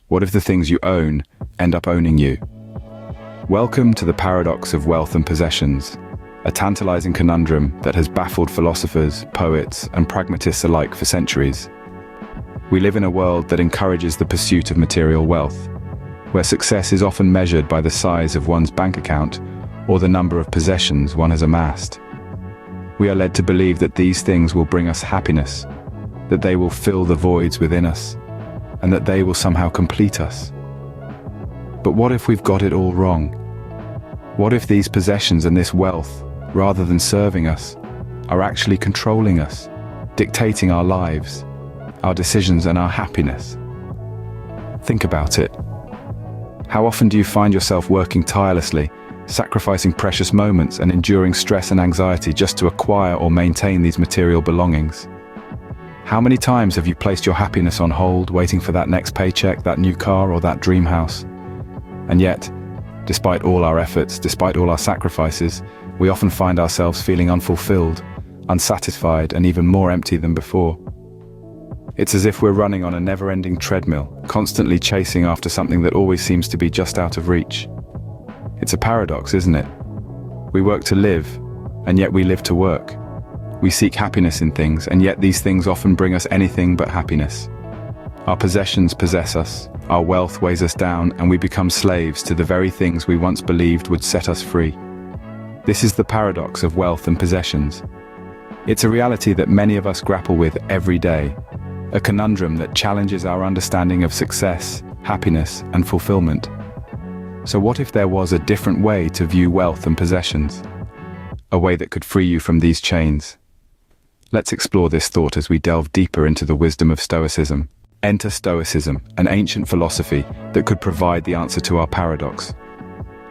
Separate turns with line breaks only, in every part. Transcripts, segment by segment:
What if the things you own end up owning you? Welcome to the paradox of wealth and possessions, a tantalizing conundrum that has baffled philosophers, poets, and pragmatists alike for centuries. We live in a world that encourages the pursuit of material wealth, where success is often measured by the size of one's bank account or the number of possessions one has amassed. We are led to believe that these things will bring us happiness, that they will fill the voids within us, and that they will somehow complete us. But what if we've got it all wrong? What if these possessions and this wealth, rather than serving us, are actually controlling us, dictating our lives, our decisions, and our happiness? Think about it. How often do you find yourself working tirelessly, sacrificing precious moments and enduring stress and anxiety just to acquire or maintain these material belongings? How many times have you placed your happiness on hold, waiting for that next paycheck, that new car, or that dream house? And yet, despite all our efforts, despite all our sacrifices, we often find ourselves feeling unfulfilled, unsatisfied, and even more empty than before. It's as if we're running on a never-ending treadmill, constantly chasing after something that always seems to be just out of reach. It's a paradox, isn't it? We work to live, and yet we live to work. We seek happiness in things, and yet these things often bring us anything but happiness. Our possessions possess us, our wealth weighs us down, and we become slaves to the very things we once believed would set us free. This is the paradox of wealth and possessions. It's a reality that many of us grapple with every day, a conundrum that challenges our understanding of success, happiness, and fulfillment. So what if there was a different way to view wealth and possessions? A way that could free you from these chains? Let's explore this thought as we delve deeper into the wisdom of Stoicism. Enter Stoicism, an ancient philosophy that could provide the answer to our paradox.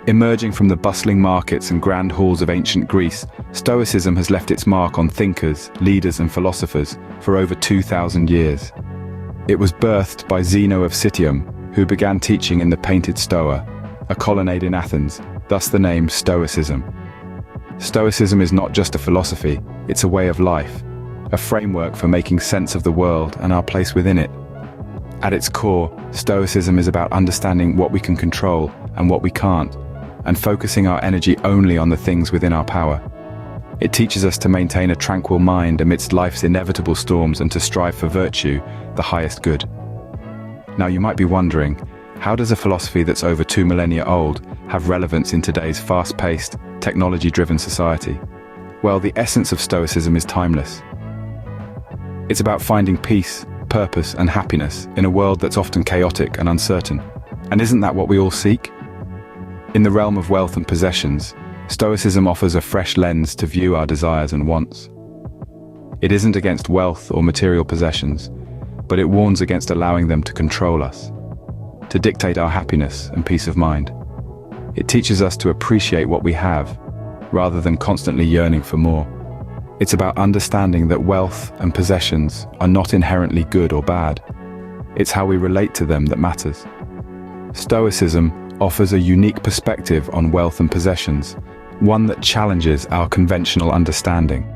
Emerging from the bustling markets and grand halls of ancient Greece, Stoicism has left its mark on thinkers, leaders, and philosophers for over 2,000 years. It was birthed by Zeno of Citium, who began teaching in the Painted Stoa, a colonnade in Athens, thus the name Stoicism. Stoicism is not just a philosophy, it's a way of life, a framework for making sense of the world and our place within it. At its core, Stoicism is about understanding what we can control and what we can't, and focusing our energy only on the things within our power. It teaches us to maintain a tranquil mind amidst life's inevitable storms and to strive for virtue, the highest good. Now you might be wondering, how does a philosophy that's over 2 millennia old have relevance in today's fast-paced, technology-driven society? Well, the essence of Stoicism is timeless. It's about finding peace, purpose, and happiness in a world that's often chaotic and uncertain. And isn't that what we all seek? In the realm of wealth and possessions, Stoicism offers a fresh lens to view our desires and wants. It isn't against wealth or material possessions, but it warns against allowing them to control us, to dictate our happiness and peace of mind. It teaches us to appreciate what we have, rather than constantly yearning for more. It's about understanding that wealth and possessions are not inherently good or bad. It's how we relate to them that matters. Stoicism offers a unique perspective on wealth and possessions, one that challenges our conventional understanding.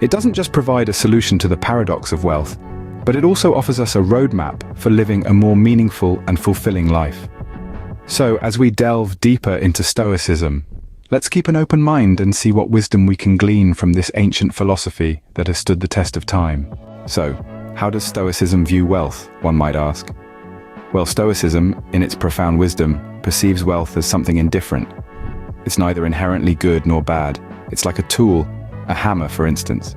It doesn't just provide a solution to the paradox of wealth, but it also offers us a roadmap for living a more meaningful and fulfilling life. So, as we delve deeper into Stoicism, let's keep an open mind and see what wisdom we can glean from this ancient philosophy that has stood the test of time. So, how does Stoicism view wealth, one might ask? Well, Stoicism, in its profound wisdom, perceives wealth as something indifferent. It's neither inherently good nor bad. It's like a tool, a hammer, for instance.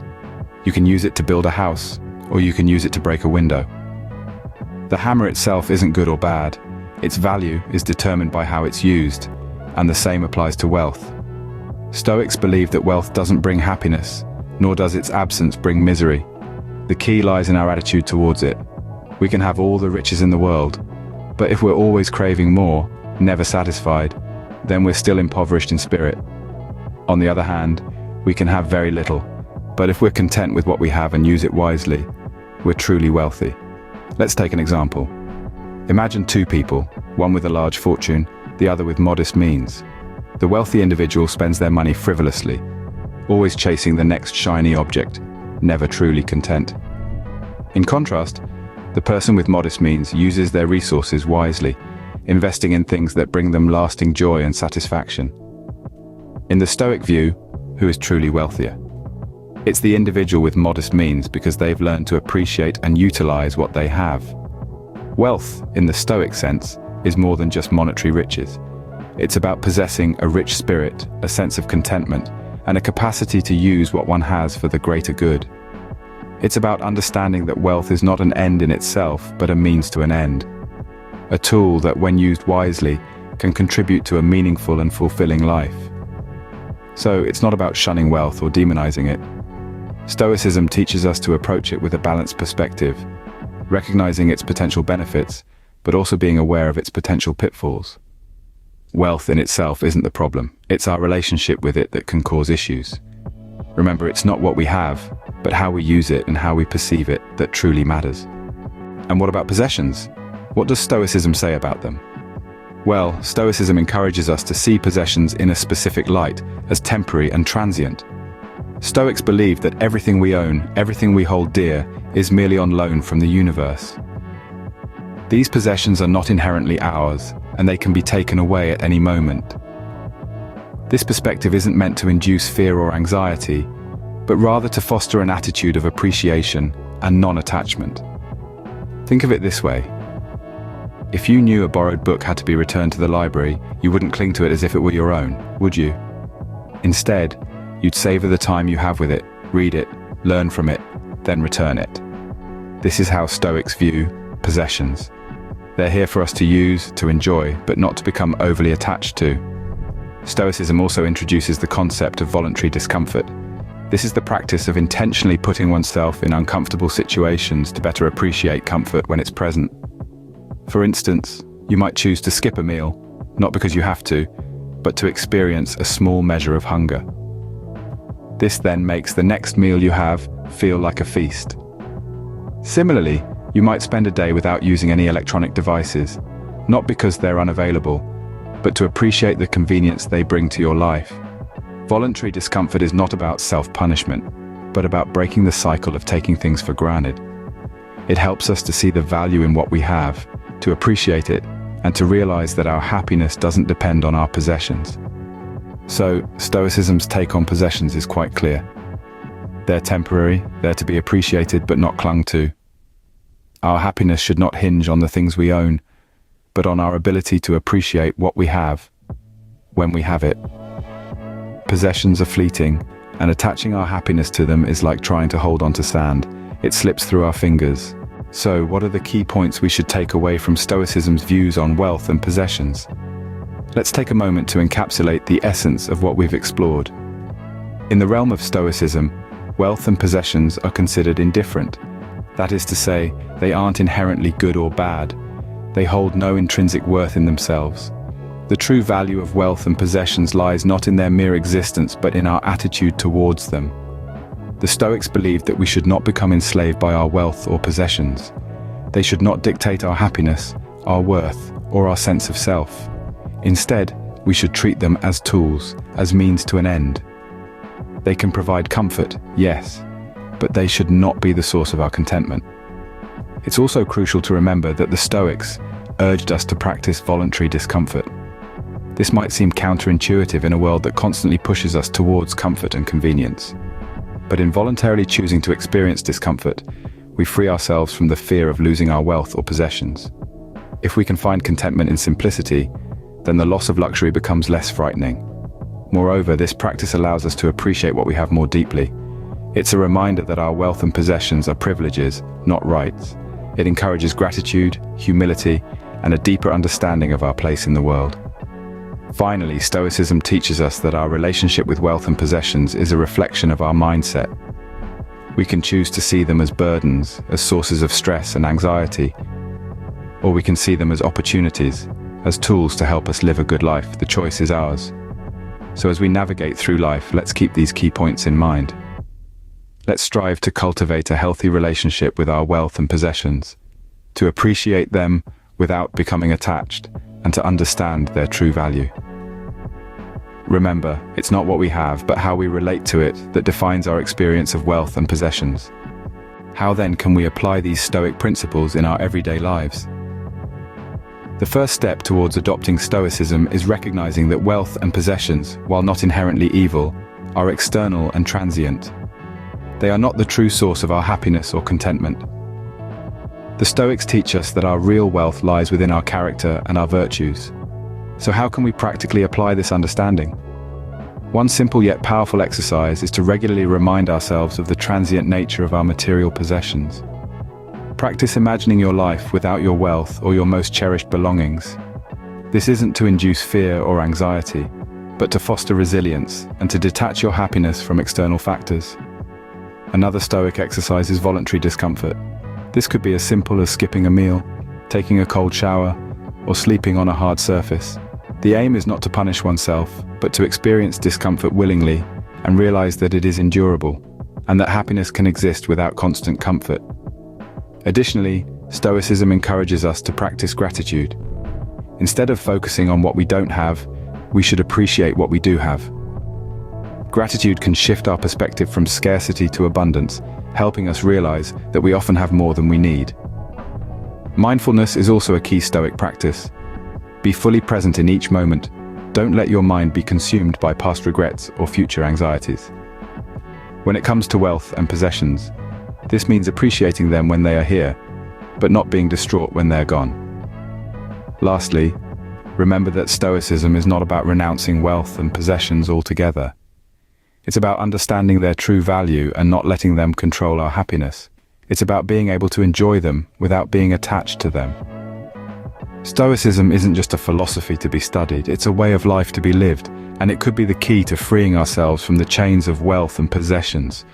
You can use it to build a house, or you can use it to break a window. The hammer itself isn't good or bad. Its value is determined by how it's used, and the same applies to wealth. Stoics believe that wealth doesn't bring happiness, nor does its absence bring misery. The key lies in our attitude towards it. We can have all the riches in the world, but if we're always craving more, never satisfied, then we're still impoverished in spirit. On the other hand, we can have very little, but if we're content with what we have and use it wisely, we're truly wealthy. Let's take an example. Imagine two people, one with a large fortune, the other with modest means. The wealthy individual spends their money frivolously, always chasing the next shiny object, never truly content. In contrast, The person with modest means uses their resources wisely, investing in things that bring them lasting joy and satisfaction. In the Stoic view, who is truly wealthier? It's the individual with modest means because they've learned to appreciate and utilize what they have. Wealth, in the Stoic sense, is more than just monetary riches. It's about possessing a rich spirit, a sense of contentment, and a capacity to use what one has for the greater good. It's about understanding that wealth is not an end in itself, but a means to an end. A tool that, when used wisely, can contribute to a meaningful and fulfilling life. So, it's not about shunning wealth or demonizing it. Stoicism teaches us to approach it with a balanced perspective, recognizing its potential benefits, but also being aware of its potential pitfalls. Wealth in itself isn't the problem. It's our relationship with it that can cause issues. Remember, it's not what we have, but how we use it and how we perceive it that truly matters. And what about possessions? What does Stoicism say about them? Well, Stoicism encourages us to see possessions in a specific light, as temporary and transient. Stoics believe that everything we own, everything we hold dear, is merely on loan from the universe. These possessions are not inherently ours, and they can be taken away at any moment. This perspective isn't meant to induce fear or anxiety, but rather to foster an attitude of appreciation and non-attachment. Think of it this way. If you knew a borrowed book had to be returned to the library, you wouldn't cling to it as if it were your own, would you? Instead, you'd savor the time you have with it, read it, learn from it, then return it. This is how Stoics view possessions. They're here for us to use, to enjoy, but not to become overly attached to. Stoicism also introduces the concept of voluntary discomfort. This is the practice of intentionally putting oneself in uncomfortable situations to better appreciate comfort when it's present. For instance, you might choose to skip a meal, not because you have to, but to experience a small measure of hunger. This then makes the next meal you have feel like a feast. Similarly, you might spend a day without using any electronic devices, not because they're unavailable, but to appreciate the convenience they bring to your life. Voluntary discomfort is not about self-punishment, but about breaking the cycle of taking things for granted. It helps us to see the value in what we have, to appreciate it, and to realize that our happiness doesn't depend on our possessions. So, Stoicism's take on possessions is quite clear. They're temporary, they're to be appreciated but not clung to. Our happiness should not hinge on the things we own, but on our ability to appreciate what we have, when we have it. Possessions are fleeting, and attaching our happiness to them is like trying to hold on to sand. It slips through our fingers. So, what are the key points we should take away from Stoicism's views on wealth and possessions? Let's take a moment to encapsulate the essence of what we've explored. In the realm of Stoicism, wealth and possessions are considered indifferent. That is to say, they aren't inherently good or bad. They hold no intrinsic worth in themselves. The true value of wealth and possessions lies not in their mere existence, but in our attitude towards them. The Stoics believed that we should not become enslaved by our wealth or possessions. They should not dictate our happiness, our worth, or our sense of self. Instead, we should treat them as tools, as means to an end. They can provide comfort, yes, but they should not be the source of our contentment. It's also crucial to remember that the Stoics urged us to practice voluntary discomfort. This might seem counterintuitive in a world that constantly pushes us towards comfort and convenience. But in voluntarily choosing to experience discomfort, we free ourselves from the fear of losing our wealth or possessions. If we can find contentment in simplicity, then the loss of luxury becomes less frightening. Moreover, this practice allows us to appreciate what we have more deeply. It's a reminder that our wealth and possessions are privileges, not rights. It encourages gratitude, humility, and a deeper understanding of our place in the world. Finally, Stoicism teaches us that our relationship with wealth and possessions is a reflection of our mindset. We can choose to see them as burdens, as sources of stress and anxiety, or we can see them as opportunities, as tools to help us live a good life. The choice is ours. So as we navigate through life, let's keep these key points in mind. Let's strive to cultivate a healthy relationship with our wealth and possessions, to appreciate them without becoming attached, and to understand their true value. Remember, it's not what we have, but how we relate to it that defines our experience of wealth and possessions. How then can we apply these Stoic principles in our everyday lives? The first step towards adopting Stoicism is recognizing that wealth and possessions, while not inherently evil, are external and transient. They are not the true source of our happiness or contentment. The Stoics teach us that our real wealth lies within our character and our virtues. So how can we practically apply this understanding? One simple yet powerful exercise is to regularly remind ourselves of the transient nature of our material possessions. Practice imagining your life without your wealth or your most cherished belongings. This isn't to induce fear or anxiety, but to foster resilience and to detach your happiness from external factors. Another Stoic exercise is voluntary discomfort. This could be as simple as skipping a meal, taking a cold shower, or sleeping on a hard surface. The aim is not to punish oneself, but to experience discomfort willingly and realize that it is endurable, and that happiness can exist without constant comfort. Additionally, Stoicism encourages us to practice gratitude. Instead of focusing on what we don't have, we should appreciate what we do have. Gratitude can shift our perspective from scarcity to abundance, helping us realize that we often have more than we need. Mindfulness is also a key Stoic practice. Be fully present in each moment. Don't let your mind be consumed by past regrets or future anxieties. When it comes to wealth and possessions, this means appreciating them when they are here, but not being distraught when they're gone. Lastly, remember that Stoicism is not about renouncing wealth and possessions altogether. It's about understanding their true value and not letting them control our happiness. It's about being able to enjoy them without being attached to them. Stoicism isn't just a philosophy to be studied, it's a way of life to be lived, and it could be the key to freeing ourselves from the chains of wealth and possessions